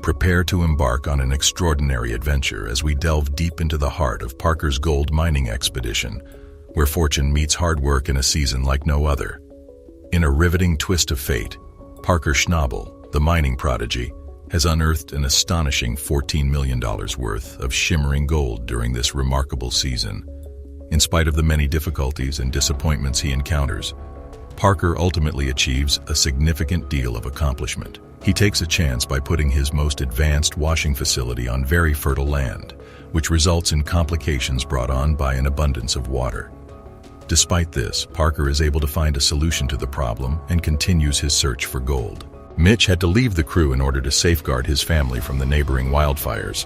Prepare to embark on an extraordinary adventure as we delve deep into the heart of Parker's gold mining expedition, where fortune meets hard work in a season like no other. In a riveting twist of fate, Parker Schnabel, the mining prodigy, has unearthed an astonishing $14 million worth of shimmering gold during this remarkable season. In spite of the many difficulties and disappointments he encounters, Parker ultimately achieves a significant deal of accomplishment. He takes a chance by putting his most advanced washing facility on very fertile land, which results in complications brought on by an abundance of water. Despite this, Parker is able to find a solution to the problem and continues his search for gold. Mitch had to leave the crew in order to safeguard his family from the neighboring wildfires,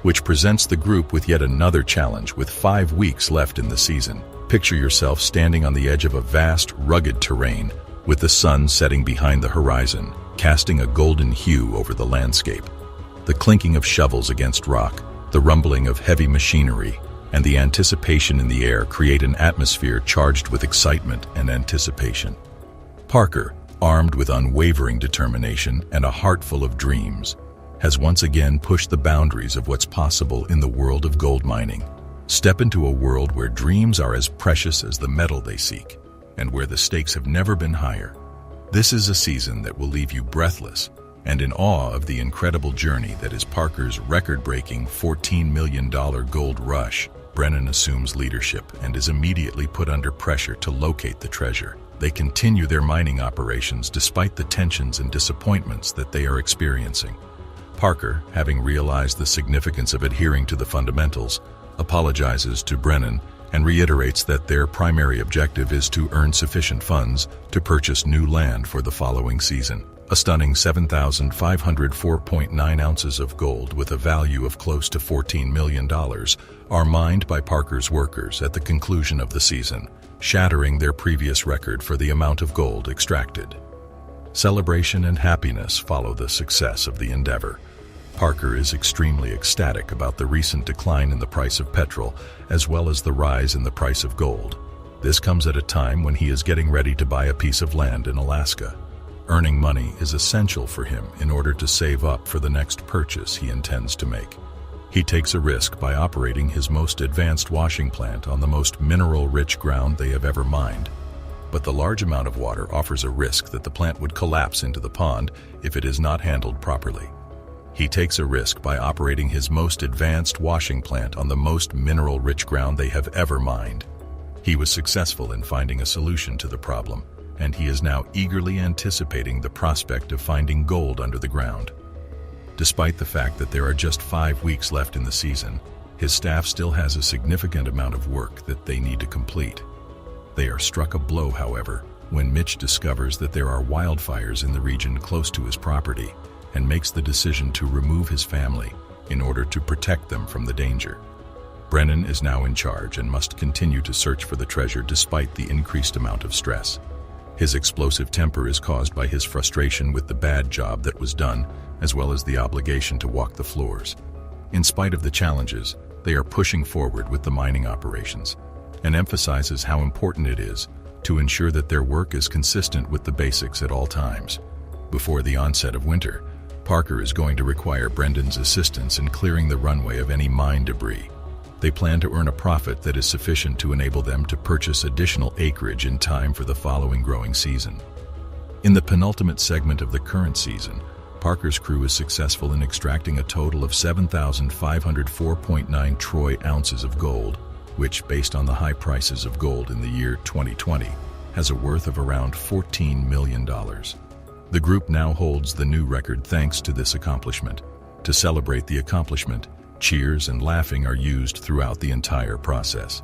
which presents the group with yet another challenge with 5 weeks left in the season. Picture yourself standing on the edge of a vast, rugged terrain, with the sun setting behind the horizon, casting a golden hue over the landscape. The clinking of shovels against rock, the rumbling of heavy machinery, and the anticipation in the air create an atmosphere charged with excitement and anticipation. Parker, armed with unwavering determination and a heart full of dreams, has once again pushed the boundaries of what's possible in the world of gold mining. Step into a world where dreams are as precious as the metal they seek, and where the stakes have never been higher. This is a season that will leave you breathless and in awe of the incredible journey that is Parker's record-breaking $14 million gold rush. Brennan assumes leadership and is immediately put under pressure to locate the treasure. They continue their mining operations despite the tensions and disappointments that they are experiencing. Parker, having realized the significance of adhering to the fundamentals, apologizes to Brennan and reiterates that their primary objective is to earn sufficient funds to purchase new land for the following season. A stunning 7,504.9 ounces of gold with a value of close to $14 million are mined by Parker's workers at the conclusion of the season, shattering their previous record for the amount of gold extracted. Celebration and happiness follow the success of the endeavor. Parker is extremely ecstatic about the recent decline in the price of petrol, as well as the rise in the price of gold. This comes at a time when he is getting ready to buy a piece of land in Alaska. Earning money is essential for him in order to save up for the next purchase he intends to make. He takes a risk by operating his most advanced washing plant on the most mineral-rich ground they have ever mined. But the large amount of water offers a risk that the plant would collapse into the pond if it is not handled properly. He takes a risk by operating his most advanced washing plant on the most mineral-rich ground they have ever mined. He was successful in finding a solution to the problem, and he is now eagerly anticipating the prospect of finding gold under the ground. Despite the fact that there are just 5 weeks left in the season, his staff still has a significant amount of work that they need to complete. They are struck a blow, however, when Mitch discovers that there are wildfires in the region close to his property and makes the decision to remove his family in order to protect them from the danger. Brennan is now in charge and must continue to search for the treasure despite the increased amount of stress. His explosive temper is caused by his frustration with the bad job that was done, as well as the obligation to walk the floors. In spite of the challenges, they are pushing forward with the mining operations, and emphasizes how important it is to ensure that their work is consistent with the basics at all times. Before the onset of winter, Parker is going to require Brendan's assistance in clearing the runway of any mine debris. They plan to earn a profit that is sufficient to enable them to purchase additional acreage in time for the following growing season. In the penultimate segment of the current season, Parker's crew is successful in extracting a total of 7,504.9 troy ounces of gold, which, based on the high prices of gold in the year 2020, has a worth of around $14 million. The group now holds the new record thanks to this accomplishment. To celebrate the accomplishment, cheers and laughing are used throughout the entire process.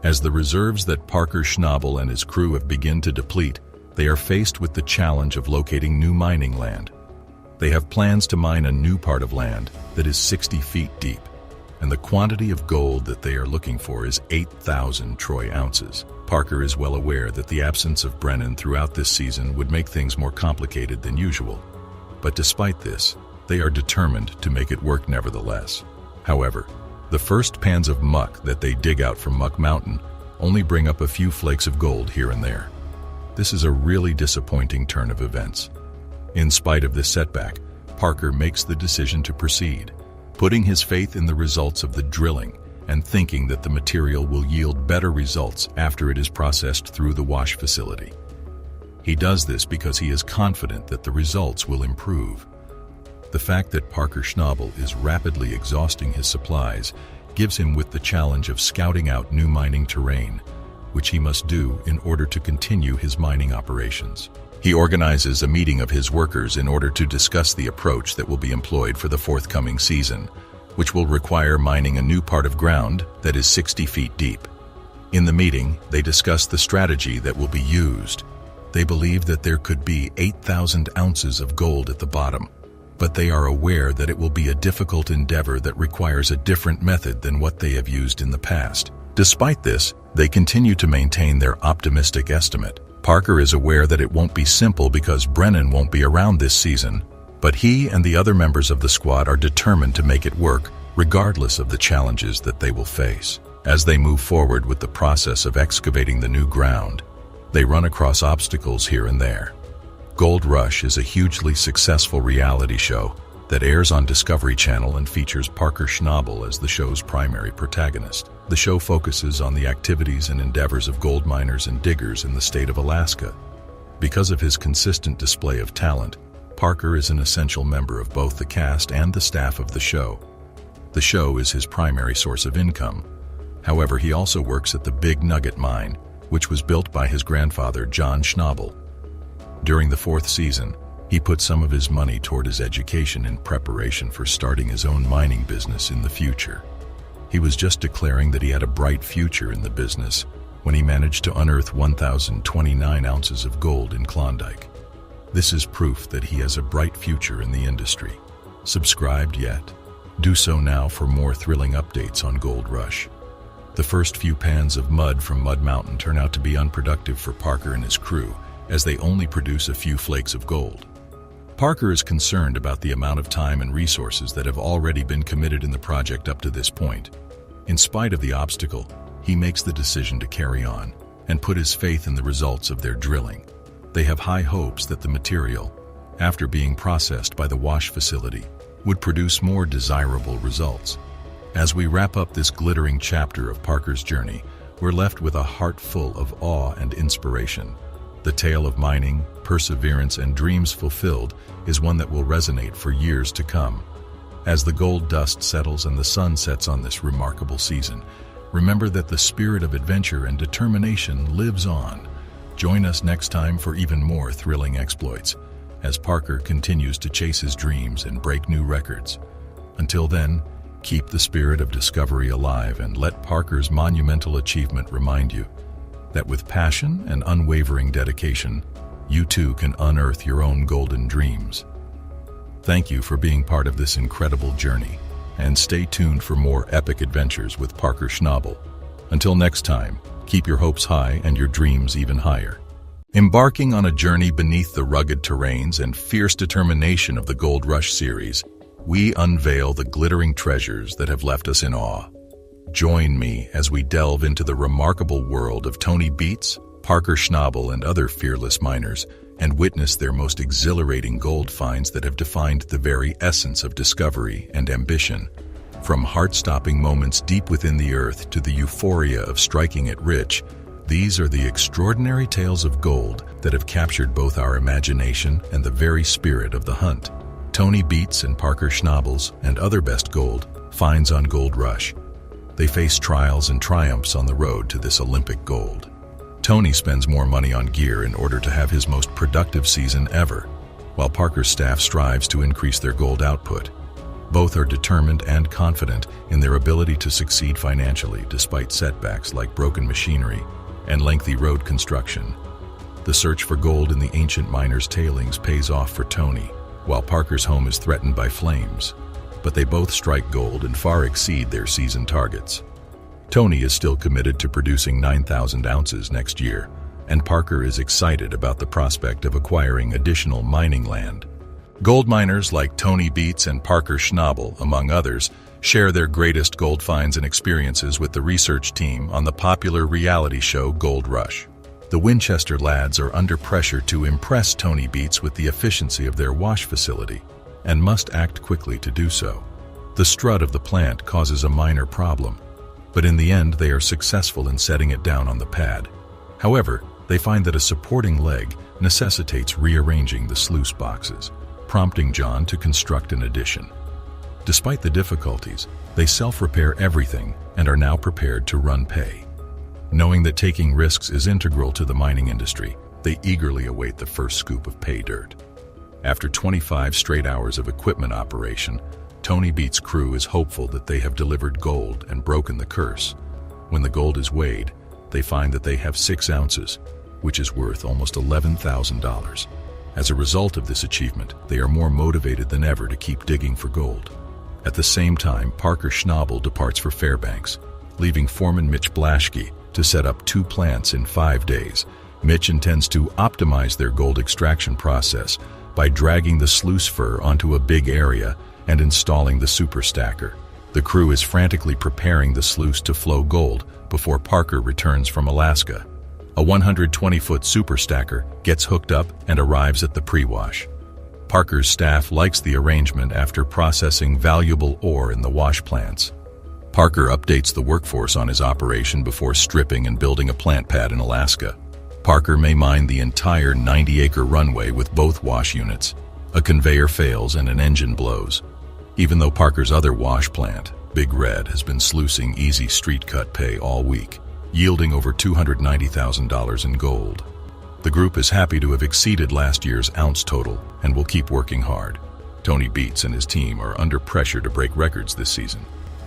As the reserves that Parker Schnabel and his crew have begun to deplete, they are faced with the challenge of locating new mining land. They have plans to mine a new part of land that is 60 feet deep, and the quantity of gold that they are looking for is 8,000 troy ounces. Parker is well aware that the absence of Brennan throughout this season would make things more complicated than usual. But despite this, they are determined to make it work nevertheless. However, the first pans of muck that they dig out from Muck Mountain only bring up a few flakes of gold here and there. This is a really disappointing turn of events. In spite of this setback, Parker makes the decision to proceed, putting his faith in the results of the drilling and thinking that the material will yield better results after it is processed through the wash facility. He does this because he is confident that the results will improve. The fact that Parker Schnabel is rapidly exhausting his supplies gives him with the challenge of scouting out new mining terrain, which he must do in order to continue his mining operations. He organizes a meeting of his workers in order to discuss the approach that will be employed for the forthcoming season, which will require mining a new part of ground that is 60 feet deep. In the meeting, they discuss the strategy that will be used. They believe that there could be 8,000 ounces of gold at the bottom, but they are aware that it will be a difficult endeavor that requires a different method than what they have used in the past. Despite this, they continue to maintain their optimistic estimate. Parker is aware that it won't be simple because Brennan won't be around this season, but he and the other members of the squad are determined to make it work, regardless of the challenges that they will face. As they move forward with the process of excavating the new ground, they run across obstacles here and there. Gold Rush is a hugely successful reality show that airs on Discovery Channel and features Parker Schnabel as the show's primary protagonist. The show focuses on the activities and endeavors of gold miners and diggers in the state of Alaska. Because of his consistent display of talent, Parker is an essential member of both the cast and the staff of the show. The show is his primary source of income. However, he also works at the Big Nugget mine, which was built by his grandfather, John Schnabel. During the 4th season, he put some of his money toward his education in preparation for starting his own mining business in the future. He was just declaring that he had a bright future in the business when he managed to unearth 1,029 ounces of gold in Klondike. This is proof that he has a bright future in the industry. Subscribed yet? Do so now for more thrilling updates on Gold Rush. The first few pans of mud from Mud Mountain turn out to be unproductive for Parker and his crew, as they only produce a few flakes of gold. Parker is concerned about the amount of time and resources that have already been committed in the project up to this point. In spite of the obstacle, he makes the decision to carry on and put his faith in the results of their drilling. They have high hopes that the material, after being processed by the wash facility, would produce more desirable results. As we wrap up this glittering chapter of Parker's journey, we're left with a heart full of awe and inspiration. The tale of mining, perseverance, and dreams fulfilled is one that will resonate for years to come. As the gold dust settles and the sun sets on this remarkable season, remember that the spirit of adventure and determination lives on. Join us next time for even more thrilling exploits, as Parker continues to chase his dreams and break new records. Until then, keep the spirit of discovery alive and let Parker's monumental achievement remind you that with passion and unwavering dedication, you too can unearth your own golden dreams. Thank you for being part of this incredible journey, and stay tuned for more epic adventures with Parker Schnabel. Until next time, keep your hopes high and your dreams even higher. Embarking on a journey beneath the rugged terrains and fierce determination of the Gold Rush series, we unveil the glittering treasures that have left us in awe. Join me as we delve into the remarkable world of Tony Beets, Parker Schnabel, and other fearless miners, and witness their most exhilarating gold finds that have defined the very essence of discovery and ambition. From heart-stopping moments deep within the earth to the euphoria of striking it rich, these are the extraordinary tales of gold that have captured both our imagination and the very spirit of the hunt. Tony Beets and Parker Schnabel's and other best gold finds on Gold Rush. They face trials and triumphs on the road to this Olympic gold. Tony spends more money on gear in order to have his most productive season ever, while Parker's staff strives to increase their gold output. Both are determined and confident in their ability to succeed financially despite setbacks like broken machinery and lengthy road construction. The search for gold in the ancient miners' tailings pays off for Tony, while Parker's home is threatened by flames. But they both strike gold and far exceed their season targets. Tony is still committed to producing 9,000 ounces next year, and Parker is excited about the prospect of acquiring additional mining land. Gold miners like Tony Beets and Parker Schnabel, among others, share their greatest gold finds and experiences with the research team on the popular reality show Gold Rush. The Winchester lads are under pressure to impress Tony Beets with the efficiency of their wash facility, and must act quickly to do so. The strut of the plant causes a minor problem, but in the end they are successful in setting it down on the pad. However, they find that a supporting leg necessitates rearranging the sluice boxes, prompting John to construct an addition. Despite the difficulties, they self-repair everything and are now prepared to run pay. Knowing that taking risks is integral to the mining industry, they eagerly await the first scoop of pay dirt. After 25 straight hours of equipment operation, Tony Beats' crew is hopeful that they have delivered gold and broken the curse. When the gold is weighed, they find that they have 6 ounces, which is worth almost $11,000. As a result of this achievement, they are more motivated than ever to keep digging for gold. At the same time, Parker Schnabel departs for Fairbanks, leaving foreman Mitch to set up 2 plants in 5 days. Mitch intends to optimize their gold extraction process by dragging the sluice fur onto a big area and installing the super stacker. The crew is frantically preparing the sluice to flow gold before Parker returns from Alaska. A 120-foot super stacker gets hooked up and arrives at the pre-wash. Parker's staff likes the arrangement after processing valuable ore in the wash plants. Parker updates the workforce on his operation before stripping and building a plant pad in Alaska. Parker may mine the entire 90-acre runway with both wash units. A conveyor fails and an engine blows. Even though Parker's other wash plant, Big Red, has been sluicing easy street cut pay all week, yielding over $290,000 in gold. The group is happy to have exceeded last year's ounce total and will keep working hard. Tony Beats and his team are under pressure to break records this season.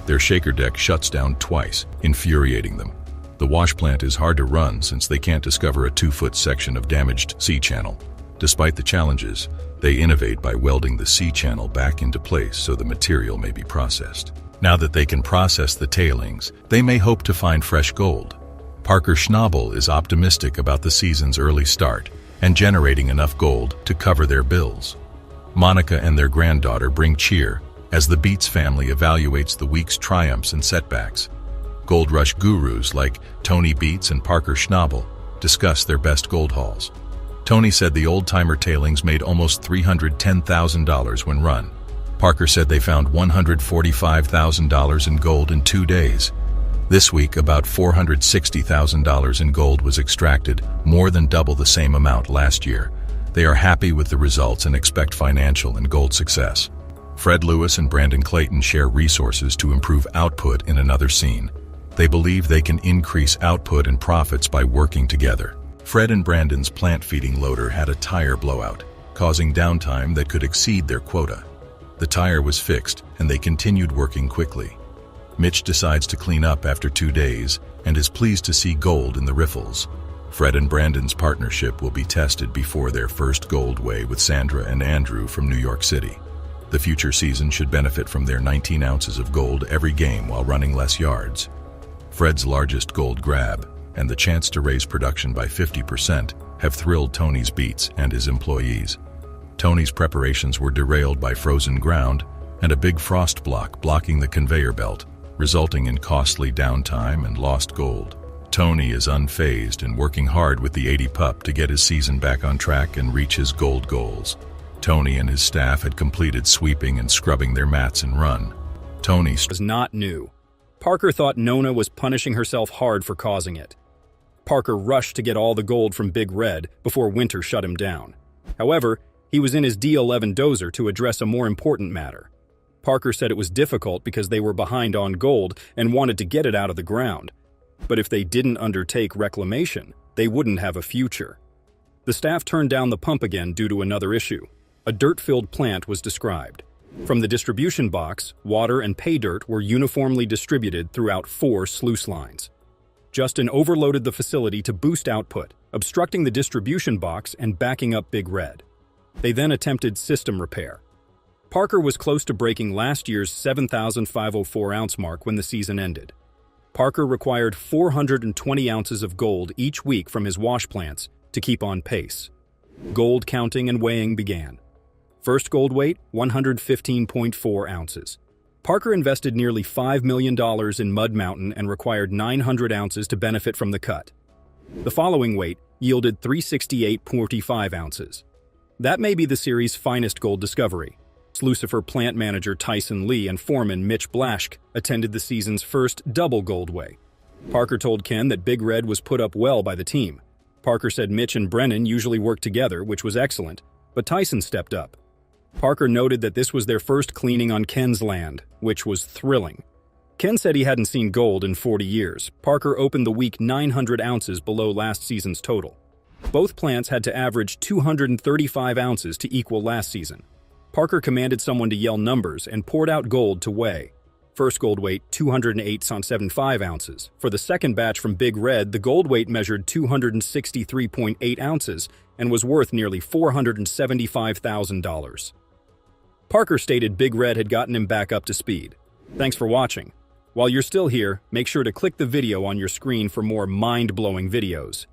Their shaker deck shuts down twice, infuriating them. The wash plant is hard to run since they can't discover a 2-foot section of damaged C-channel. Despite the challenges, they innovate by welding the C-channel back into place so the material may be processed. Now that they can process the tailings, they may hope to find fresh gold. Parker Schnabel is optimistic about the season's early start and generating enough gold to cover their bills. Monica and their granddaughter bring cheer as the Beats family evaluates the week's triumphs and setbacks. Gold rush gurus like Tony Beats and Parker Schnabel discuss their best gold hauls. Tony said the old-timer tailings made almost $310,000 when run. Parker said they found $145,000 in gold in 2 days. This week, about $460,000 in gold was extracted, more than double the same amount last year. They are happy with the results and expect financial and gold success. Fred Lewis and Brandon Clayton share resources to improve output in another scene. They believe they can increase output and profits by working together. Fred and Brandon's plant feeding loader had a tire blowout, causing downtime that could exceed their quota. The tire was fixed, and they continued working quickly. Mitch decides to clean up after 2 days and is pleased to see gold in the riffles. Fred and Brandon's partnership will be tested before their first gold weigh with Sandra and Andrew from New York City. The future season should benefit from their 19 ounces of gold every game while running less yards. Fred's largest gold grab and the chance to raise production by 50% have thrilled Tony's Beats and his employees. Tony's preparations were derailed by frozen ground and a big frost block blocking the conveyor belt, resulting in costly downtime and lost gold. Tony is unfazed and working hard with the 80 pup to get his season back on track and reach his gold goals. Tony and his staff had completed sweeping and scrubbing their mats and run. Tony was not new. Parker thought Nona was punishing herself hard for causing it. Parker rushed to get all the gold from Big Red before winter shut him down. However, he was in his D11 dozer to address a more important matter. Parker said it was difficult because they were behind on gold and wanted to get it out of the ground. But if they didn't undertake reclamation, they wouldn't have a future. The staff turned down the pump again due to another issue. A dirt-filled plant was described. From the distribution box, water and pay dirt were uniformly distributed throughout 4 sluice lines. Justin overloaded the facility to boost output, obstructing the distribution box and backing up Big Red. They then attempted system repair. Parker was close to breaking last year's 7,504 ounce mark when the season ended. Parker required 420 ounces of gold each week from his wash plants to keep on pace. Gold counting and weighing began. First gold weight, 115.4 ounces. Parker invested nearly $5 million in Mud Mountain and required 900 ounces to benefit from the cut. The following weight yielded 368.45 ounces. That may be the series' finest gold discovery. Lucifer plant manager Tyson Lee and foreman Mitch attended the season's first double gold weigh. Parker told Ken that Big Red was put up well by the team. Parker said Mitch and Brennan usually work together, which was excellent, but Tyson stepped up. Parker noted that this was their first cleaning on Ken's land, which was thrilling. Ken said he hadn't seen gold in 40 years. Parker opened the week 900 ounces below last season's total. Both plants had to average 235 ounces to equal last season. Parker commanded someone to yell numbers and poured out gold to weigh. First gold weight, 208.75 ounces. For the second batch from Big Red, the gold weight measured 263.8 ounces and was worth nearly $475,000. Parker stated Big Red had gotten him back up to speed. Thanks for watching. While you're still here, make sure to click the video on your screen for more mind-blowing videos.